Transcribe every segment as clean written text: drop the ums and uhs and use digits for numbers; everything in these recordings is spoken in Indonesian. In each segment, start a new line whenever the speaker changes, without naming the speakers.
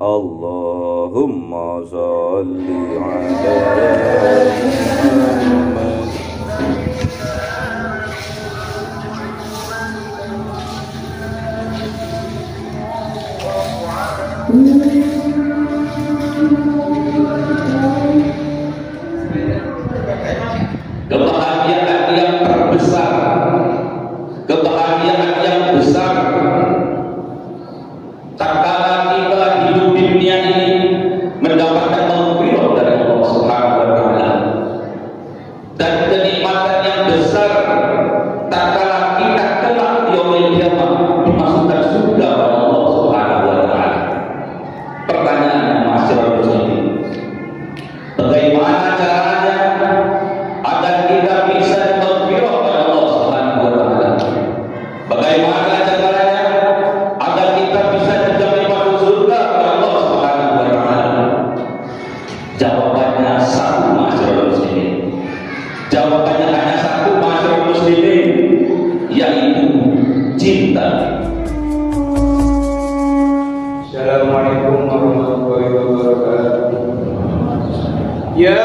Allahumma sholli ala Muhammad.
Kebahagiaan yang terbesar, kebahagiaan yang besar tatkala kita hidup di dunia ini mendapatkan maghfirah dari Allah Subhanahu wa taala, dan kenikmatan yang besar tatkala kita kelak di yaumil qiyamah dimasukkan surga oleh Allah Subhanahu wa taala. Pertanyaannya, masyarakat muslimin, bagaimana caranya agar kita bisa maghfirah oleh Allah Subhanahu wa taala? Bagaimana caranya agar kita bisa dijamin masuk surga oleh Allah Subhanahu wa taala? Jawabannya satu, masyarakat muslimin. Jawabannya hanya satu, masyarakat muslimin, yaitu cinta.
Assalamualaikum warahmatullahi wabarakatuh. Ya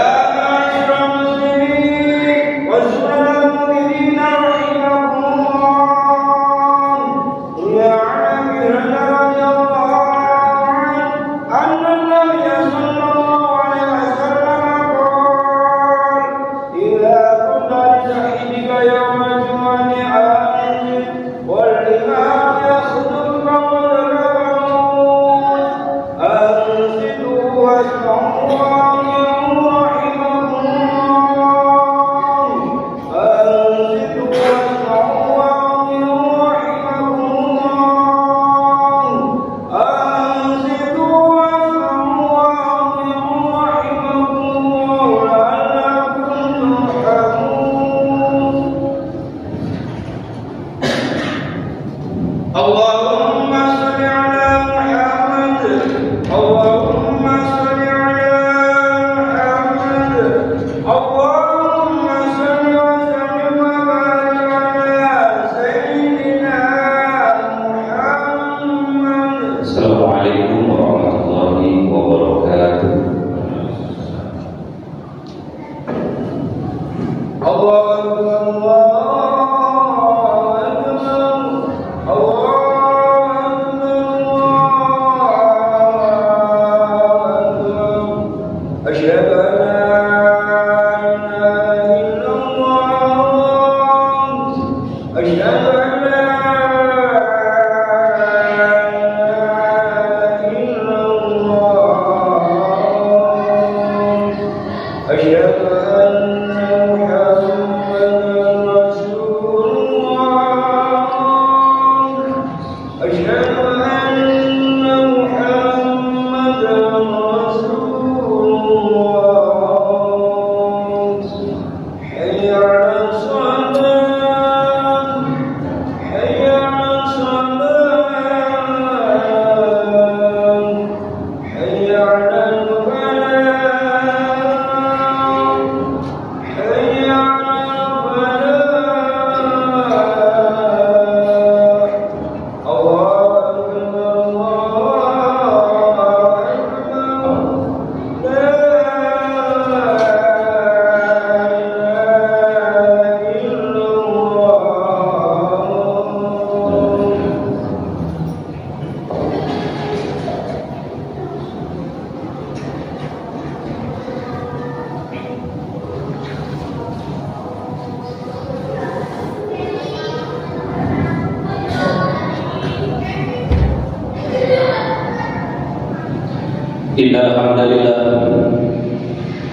Innal hamdalillah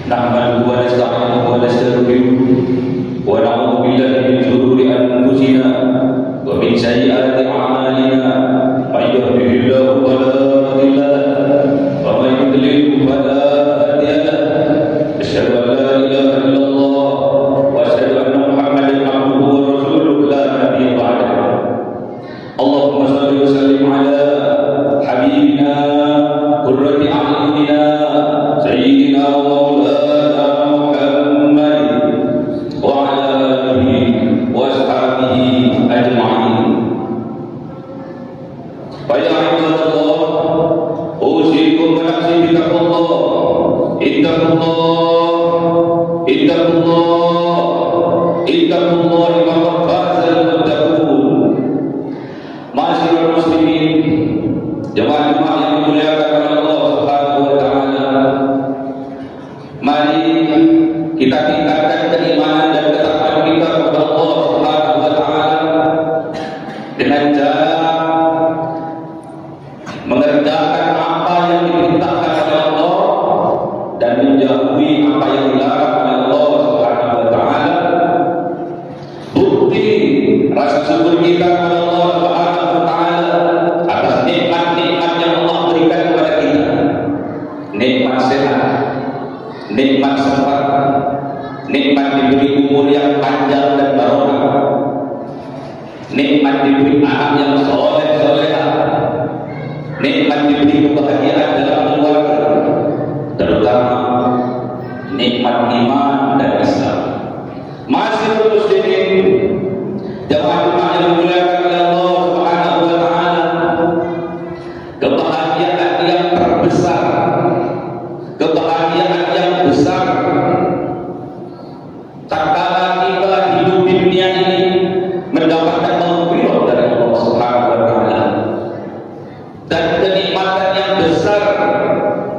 nahmaduhu wa nasta'inuhu wa nastaghfiruh wa na'udzu billahi min shururi anfusina wa min sayyiati a'malina. May yahdihillahu fala mudilla lahu wa may yudlil fala hadiya lahu. Asyhadu an la ilaha illallah wa asyhadu anna Muhammadan abduhu wa rasuluhu la nabiyya ba'dahu. Allahumma shalli wa sallim ala habibina qurrati a'yunina sayyidina wa maulana Muhammad wa ala alihi wa ashabihi ajma'in. Fa ya ibadallah, Ittaqullah wa qad fazal muttaqun. Ma'asyiral muslimin, jemaah-jemaah yang dimuliakan oleh Allah Subhanahu wa taala. Mari kita tingkatkan keimanan dan ketakwaan kita kepada Allah Subhanahu wa taala dengan cara mengerjakan apa yang diperintahkan oleh Allah dan menjauhi apa yang dilarang oleh Allah Subhanahu wa taala. Bukti rasa syukur kita kepada Allah Subhanahu wa taala atas nikmat-nikmat yang Allah berikan kepada kita. Nikmat sehat, nikmat sempat, nikmat diberi umur yang panjang dan barokah, nikmat diberi anak yang soleh-solehah, nikmat diberi kebahagiaan dalam keluarga, terutama nikmat iman dan Islam. Masih muslimin, jemaah-jemaah yang dimuliakan oleh Allah Subhanahu wa taala, kebahagiaan yang terbesar, kebahagiaan yang besar tatkala kita hidup di dunia ini mendapatkan maghfirah dari Allah Subhanahu wa taala, dan kenikmatan yang besar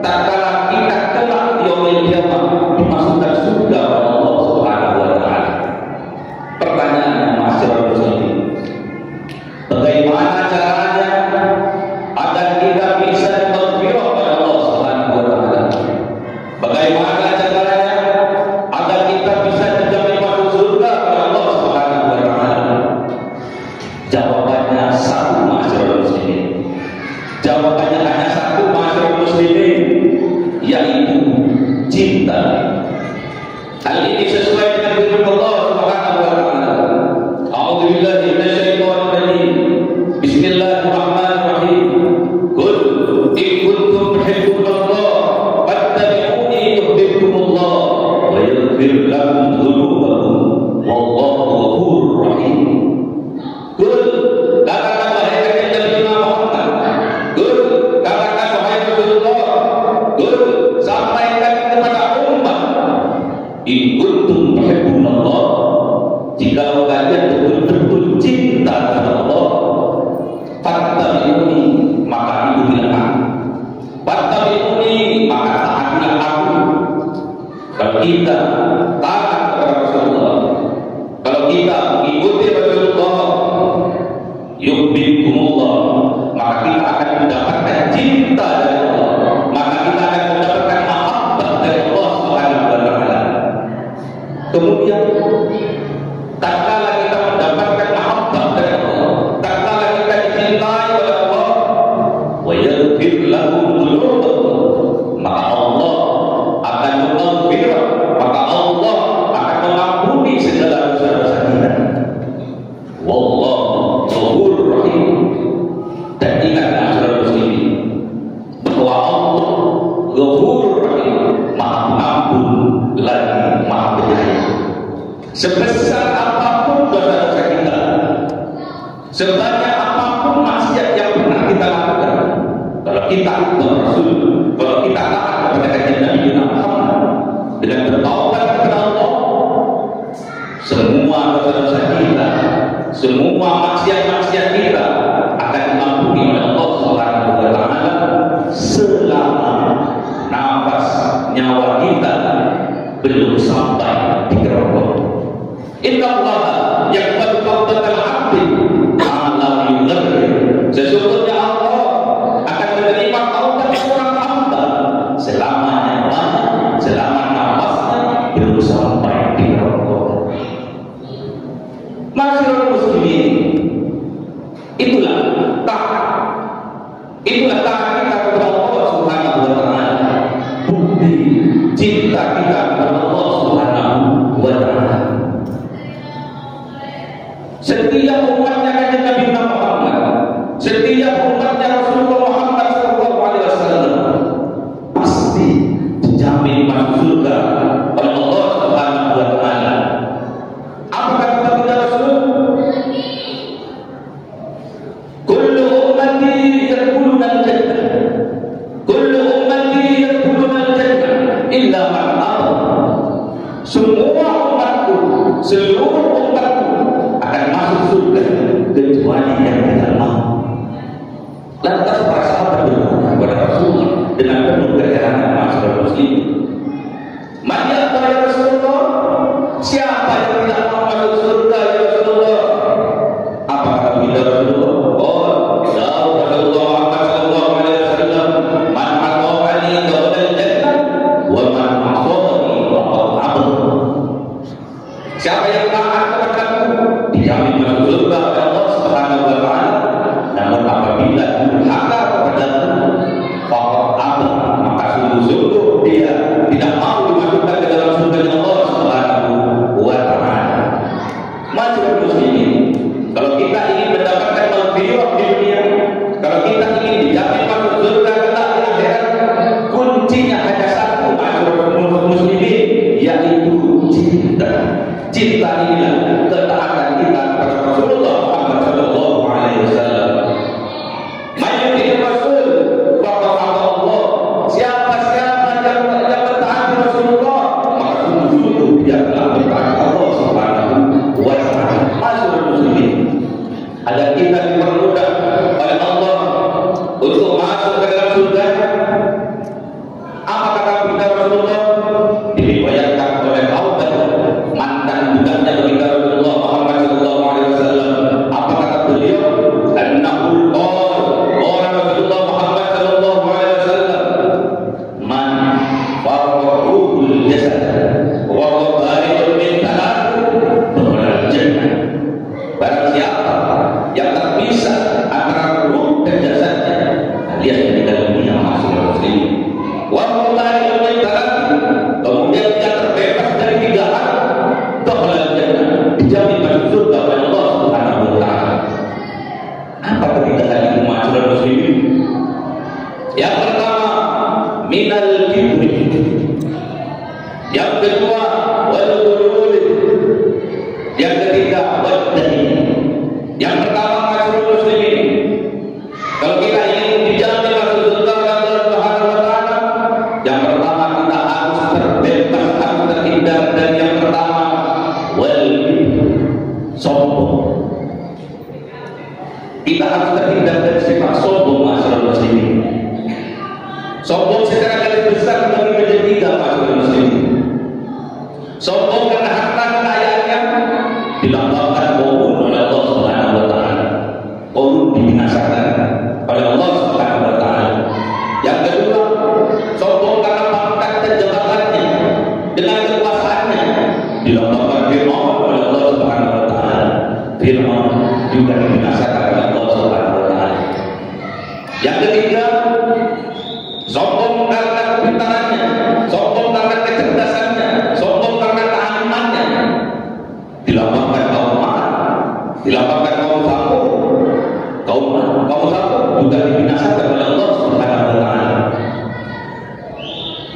tatkala kita kelak di yaumil qiyamah dimasukkan surga oleh Allah Subhanahu wa taala. Pertanyaannya, masyarakat muslimin, bagaimana caranya agar kita bisa maghfirah oleh Allah Subhanahu wa taala? Bagaimana caranya agar kita bisa dijamin masuk surga oleh Allah Subhanahu wa taala? Jawabannya satu, masyarakat muslimin. Jawabannya hanya satu, masyarakat muslimin, yaitu cinta. Hal ini sesuai dengan firman Allah Subhanahu wa taala. A'udzubillahi minasyaitonir rajim. Bismillahirrahmanirrahim. Qul in kuntum tuhibbunallah fattabi'uni yuhibbukumullah wa yaghfir lakum dzunubakum wallahu ghafurur rahim. Qul, katakan wahai kanjeng Nabi Muhammad. Qul, katakan wahai Rasulullah. Qul, sampaikan kepada umat. In kuntum tuhibbunallah, jika kalian betul-betul cinta kepada Allah, fattabi'uni, maka ikutilah aku. Fattabi'uni, maka taatilah aku. Kalau kita taat kepada Rasulullah, kalau kita mengikuti Rasulullah, yuhibbukumullah, maka kita akan mendapatkan cinta dari Allah, maka kita akan mendapatkan mahabbah dari Allah Subhanahu wa taala. Kemudian tatkala kita mendapatkan mahabbah dari Allah, tatkala kita dicintai oleh Allah, wa yaghfir lakum dzunubakum, maka Allah akan mengampuni, maka Allah akan mengampuni segala dosa-dosa kita. Wallahu ghafurur rahim. Dan ingatlah saudara muslimin bahwa Allah Ghafurur Rahim, Maha Pengampun lagi Maha Penyayang. Sebesar apapun dosa-dosa kita, sebanyak apapun maksiat yang pernah kita lakukan, kalau kita ikut Rasul, kalau kita taat kepada kanjeng Nabi Muhammad dengan bertaubat kepada Allah, semua dosa-dosa kita, semua maksiat-maksiat kita akan diampuni oleh Allah Subhanahu wa taala selama nafas nyawa kita belum sampai di kerongkongan. Innallaha yaqbalu taubatal 'abdi ma lam yughargir. Sesungguhnya Allah akan menerima taubat seorang hamba selama nyawanya, selama nafasnya belum sampai di kerongkongan. Masyarakat muslimin, itulah taat, itulah taat kita kepada Allah Subhanahu wa taala, bukti cinta kita kepada Allah Subhanahu wa taala. Setiap umatnya kanjeng Nabi Muhammad, setiap umatnya Rasulullah Muhammad sallallahu alaihi wasallam pasti dijamin masuk surga oleh Allah Subhanahu wa taala. Apa kata Nabi Rasul? Kullu ummati yadkhuluna al-jannah. Kullu ummati yadkhuluna al-jannah cinta inilah ketaatan kita kepada Rasulullah Muhammad sallallahu alaihi wasallam. Mayuti Rasul faqad Allah. Siapa yang bertaat Rasulullah, maka sungguh dia telah bertaat Allah Subhanahu wa taala. Masyaallah muslimin, agar kita dipermudah oleh Allah untuk masuk ke dalam surga. Apa kata kita Rasulullah? Diriwayatkan oleh Aubad, mantan budaknya baginda Rasulullah Muhammad sallallahu alaihi wasallam. Apa kata beliau? Annahu qala Rasulullah Muhammad sallallahu alaihi wasallam, man farruhul jasad wa qabaridun min talat dakhala jannah. Barang siapa yang terpisah antara ruh dan jasadnya, alias meninggal dunia, masuk ke muslim. Wa qabaridun min talat, kemudian dia terbebas dari 3 hal, dakhala jannah, dijamin masuk surga oleh Allah Subhanahu wa taala. Apa ketiga hal itu, masyaallah muslimin? Yang pertama, minal kibri. Yang kedua, wal ghurur. Yang ketiga, wal dahin. Yang pertama, masyaallah muslimin, kalau kita ingin dijamin masuk surga oleh Allah Subhanahu wa taala, yang pertama kita harus terbebas, harus terhindar dari yang pertama, wal kibri, sombong. Kita harus terhindar dari sifat sombong, masyaallah muslimin. Sombong secara garis besar terbagi menjadi 3, masyaallah muslimin. Sombong karena harta kekayaannya dilambangkan korun oleh Allah Subhanahu wa taala. Korun dibinasakan oleh Allah Subhanahu wa taala. Yang kedua, sombong karena pangkat dan jabatannya dengan kekuasaannya dilambangkan Fir'aun oleh Allah Subhanahu wa taala. Fir'aun juga dibinasakan oleh Allah Subhanahu wa taala. Yang ketiga, sombong karena kepintarannya, sombong karena kecerdasannya, sombong karena kealimannya, dilambangkan kaum Ma'ad, dilambangkan kaum Samud. Kaum Samud juga dibinasakan oleh Allah Subhanahu wa taala.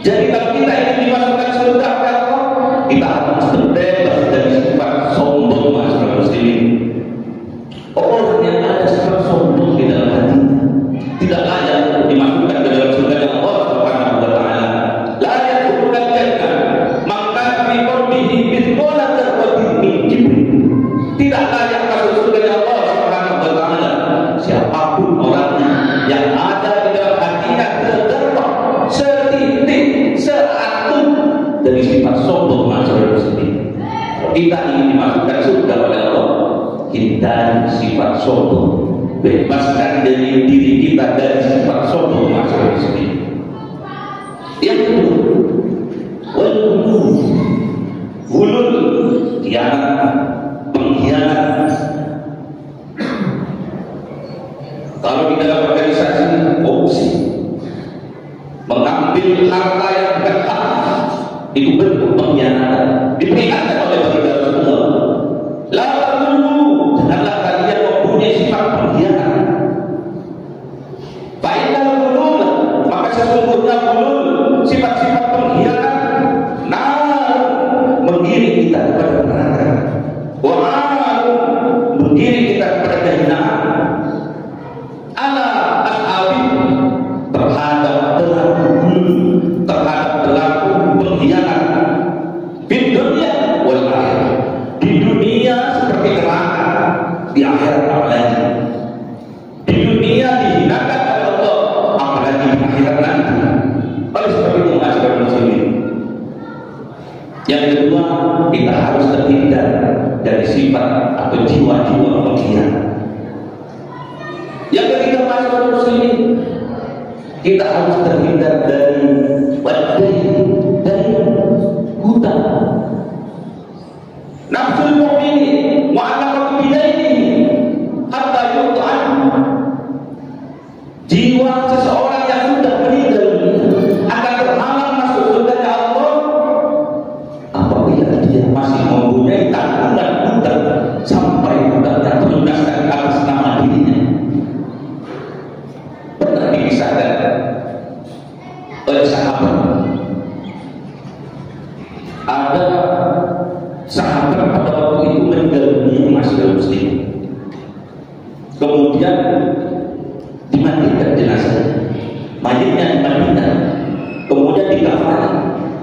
Jadi kalau kita ingin dimasukkan surga oleh Allah, kita harus terbebas dari sifat sombong, masyaallah muslimin. Orang yang ada sifat sombong di dalam hatinya tidak layak dimasukkan ke dalam surga Allah Subhanahu wa taala. La yadkhulul jannah maka fi qalbihi mithqala dzarratin min kibr. Tidak layak masuk surga Allah Subhanahu wa taala siapapun orangnya yang ada di dalam hatinya terdapat setitik, seatom dari sifat sombong, masyaallah muslimin. Kita ingin dimasukkan surga oleh Allah, hindari sifat sombong. Bebaskan dari diri kita dari sifat sombong, masyaallah muslimin. Yang kedua, wal ghulul, khianat, pengkhianat. Kalau di dalam organisasi korupsi, mengambil harta yang berhak, itu bentuk pengkhianatan. Diperingatkan oleh baginda Rasulullah, la taqulu, janganlah kalian mempunyai sifat pengkhianat. Fa'inal ghulul, maka sesungguhnya ghulul, sifat-sifat pengkhianat, menggiring kita kepada neraka. Menggiring kita kepada kehinaan. Ala ashabi, terhadap pelaku pengkhianat di dunia wal akhirat. Di dunia seperti neraka, di akhirat apalagi. Di dunia dihinakan oleh Allah, apalagi di akhirat nanti. Oleh sebab itu, masyaallah muslimin, yang kedua, kita harus terhindar dari sifat atau jiwa-jiwa pengkhianat. Yang ketiga, masyaallah muslimin, kita harus terhindar dari hutang. Nafsul mu'mini mu'allaqatun bidainihi hatta yut'an. Jiwa seseorang yang sudah meninggal akan terhalang masuk surga Allah apabila dia masih mempunyai tanggungan hutang sampai hutangnya terlunaskan atas nama dirinya. Pernah dikisahkan oleh sahabat, ada sahabat mayitnya dimandikan, kemudian dikafani,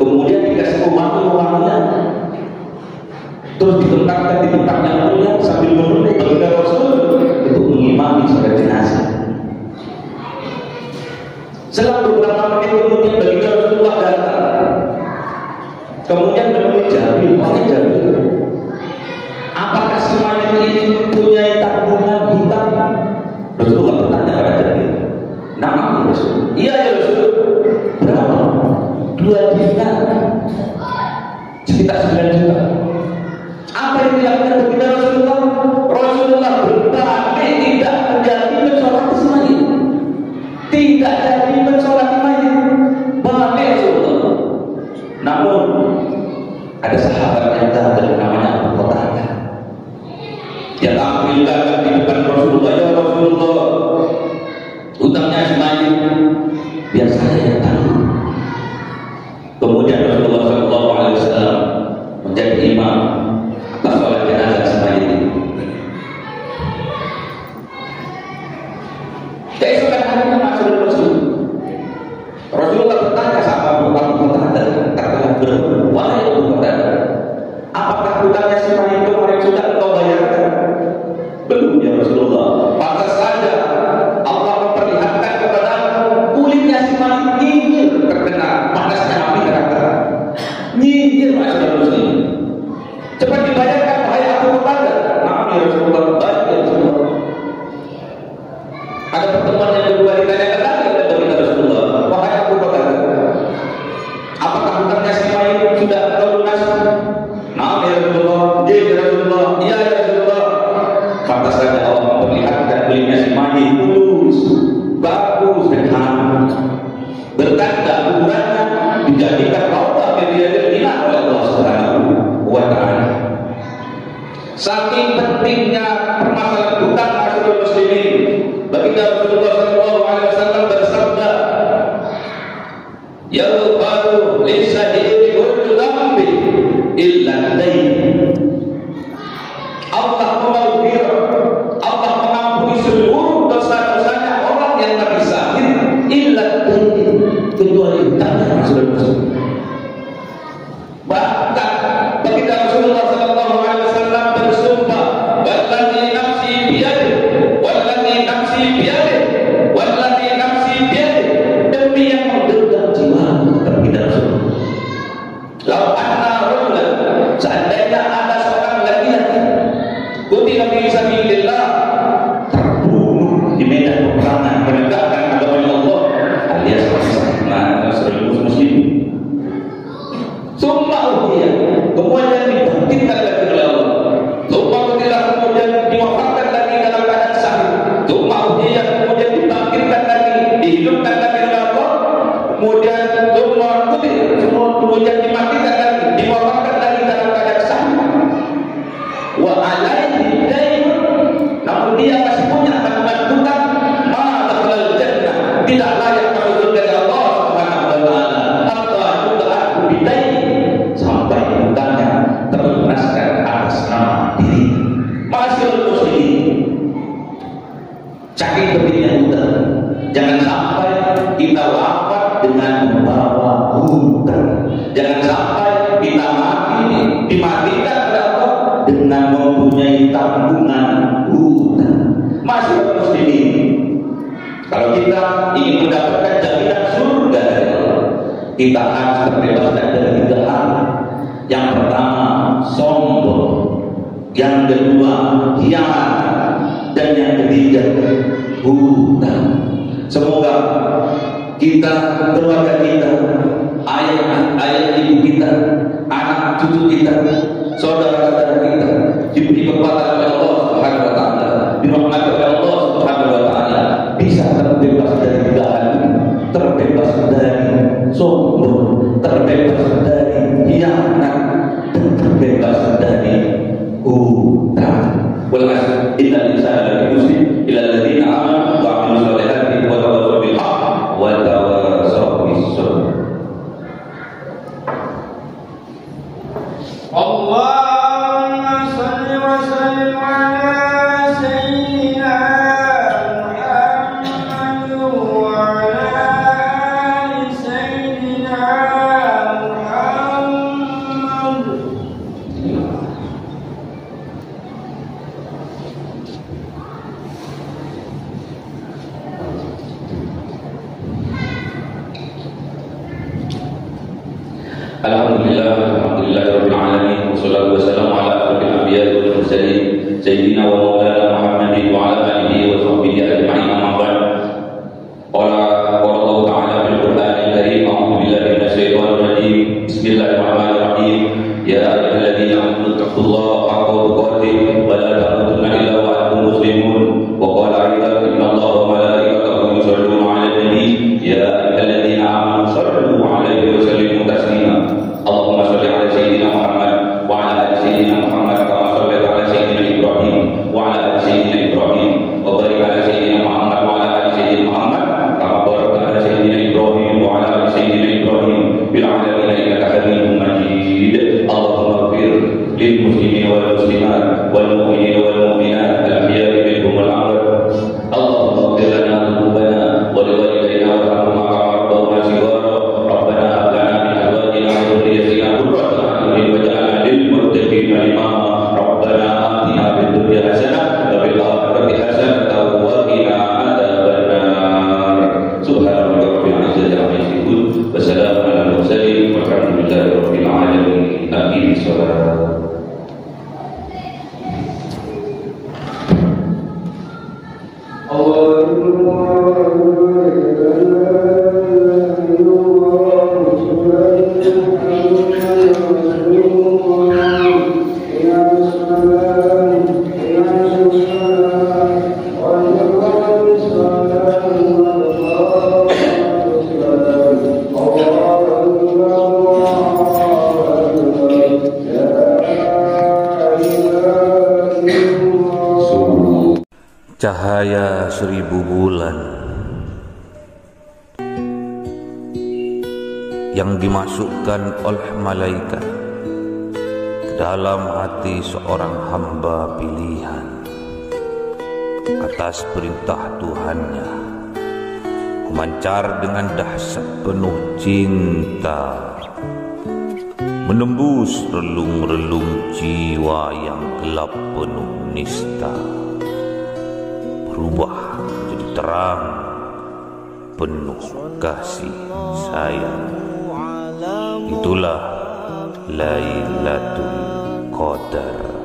kemudian dikasih wangi-wangian, terus ditempatkan di tempat yang mulia sambil menunggu baginda Rasul untuk mengimami salat jenazah. Selang beberapa menit kemudian baginda Rasulullah datang, kemudian menemui Jabir. Wahai Jabir, apakah si mayit ini punya tabungan hutang? Rasulullah bertanya kepada Jabir. Nama Rasul? Iya ya Rasul. Berapa? 2 dinar, sekitar 9 juta. Apa yang dilakukan baginda Rasulullah? Rasulullah berbalik tidak menjadi mensolati si mayit, tidak jadi mensolati mayit, balik Rasulullah. Namun ada sahabat yang datang namanya Abu Qatadah. Dia tampil di depan Rasulullah. Ya Rasulullah, hutangnya si mayit biar saya yang tanggung. Kemudian Rasulullah SAW menjadi imam atas sholat jenazah si mayit ini. Keesokan harinya masuk Rasul. Rasulullah bertanya sama Abu Qatadah, kata wahai Abu Qatadah, apakah hutangnya si mayit kemarin sudah engkau bayarkan? Belum ya Rasulullah. Pantas saja Allah memperlihatkan kepada kulitnya si mayit nyinyir terkena panasnya api neraka. Nyinyir masyarakat muslim. Cepat dibayarkan wahai Abu Qatadah. Maaf ya Rasulullah, baik ya Rasulullah. Ada pertemuan yang kedua ditanyakan lagi oleh baginda Rasulullah. Wahai Abu Qatadah, apakah hutangnya si mayit sudah engkau lunasi? Maaf ya Rasulullah. Ya Rasulullah. Iya ya Rasulullah. Pantas saja Allah memperlihatkan kulitnya si mayit mulus, bagus dan hangat, bertanda ukurannya dijadikan raudhah yang dibina oleh Allah Subhanahu wa Ta'ala. Saking pentingnya permasalahan hutang masyarakat muslimin, baginda Rasulullah SAW bersabda, "Ya qalu lisahidi kullu dhanbi illa dain." Allah mengampuni, Allah mengampuni seluruh dosa-dosanya orang yang mati syahid illa dain, kecuali hutangnya masyarakat. Bahkan baginda Rasulullah SAW bersumpah, "Walladzi nafsi biyadihi, walladzi nafsi biyadihi, walladzi nafsi biyadihi," demi yang menggenggam jiwa baginda Rasulullah. Lau anna rajulan, seandainya ada seorang laki-laki qutila fi sabilillah, terbunuh di medan peperangan menegakkan agama Allah alias sebagai muslim, summa uhiya, kemudian dibangkitkan lagi oleh Allah, summa qutila, kemudian diwafatkan lagi dalam keadaan syahid, summa uhiya, kemudian dibangkitkan lagi, dihidupkan lagi oleh Allah, kemudian summa qutila, kemudian dimatikan lagi, diwafatkan lagi dalam keadaan syahid, wa alaihi dain, namun dia masih punya tanggungan hutang, ma dakhalal jannah, tidak layak masuk dari Allah Subhanahu wa Ta'ala, hatta yudha'u bidain, sampai hutangnya terlunaskan atas nama diri. Masyaallah muslimin, saking pentingnya hutang, jangan sampai kita wafat dengan membawa hutang, jangan sampai kita mati dimatikan oleh Allah dengan mempunyai tanggungan hutang. Masyaallah muslimin, kalau kita ingin mendapatkan jaminan surga dari Allah, kita harus terbebas dari 3 hal. Yang pertama sombong, yang kedua khianat, dan yang ketiga hutang. Semoga kita, keluarga kita, ayah ibu kita, anak cucu kita, saudara-saudara kita diberi kekuatan oleh Allah Subhanahu wa Ta'ala, dirahmati oleh Allah Subhanahu wa Ta'ala, bisa terbebas dari 3 hal ini, terbebas dari sombong, terbebas dari khianat, dan terbebas dari hutang. Walhasil innal insana lafi khusr illa alladziina aamanu wa 'amilus shalihati wa tawassaw bil haqq wa tawassaw bis sabr.
Allahumma shalli wa sallim ala sayyidina Muhammad wa ala
Alhamdulillahirabbil alamin wassalatu wassalamu ala asyrofil anbiya'i wal mursalin sayyidina wa maulana Muhammadin wa ala alihi wa sahbihi ajma'in amma ba'd. Qala Allah ta'ala fil Qur'anil karim a'udzu billahi minasy syaithanir rajim. Bismillahirrahmanirrahim. Ya ayyuhalladzina amanu taqullaha haqqa tuqatih wa la tamutunna illa wa antum muslimun. Wa qala aidan innallaha wa malaikatahu yusholluna 'alan nabi ya ayyuhalladzina amanu shallu 'alaihi wa sallimu taslima. Allahumma shalli 'ala sayyidina Muhammad wa 'ala ali sayyidina Muhammad kama shallaita 'ala sayyidina Ibrahim wa 'ala ali sayyidina Ibrahim wa barik 'ala sayyidina Muhammad wa 'ala ali sayyidina Muhammad kama barakta 'ala sayyidina Ibrahim wa 'ala ali sayyidina Ibrahim fil 'alamin innaka Hamidum Majid. Allahumma ighfir lil muslimina wal muslimat wal mu'minina wal mu'minat al-ahya'i minhum wal amwat. Allahumma ighfir lana dhunubana wa li walidayna warhamhuma kama rabbawna shighara. Rabbana hab lana min azwajina wa dhurriyyatina qurrata a'yunin waj'alna lil muttaqina imama. Rabbana atina fid dunya hasanah wa fil akhirati hasanah wa qina adzabannar. Subhana rabbika rabbil izzati amma yasifun wa salamun alal mursalin walhamdulillahi rabbil alamin. Amin. Salat.
Cahaya 1000 bulan yang dimasukkan oleh malaikat ke dalam hati seorang hamba pilihan atas perintah Tuhannya, memancar dengan dahsyat penuh cinta, menembus relung-relung jiwa yang gelap penuh nista, berubah menjadi terang penuh kasih sayang. Itulah Lailatul Qadar.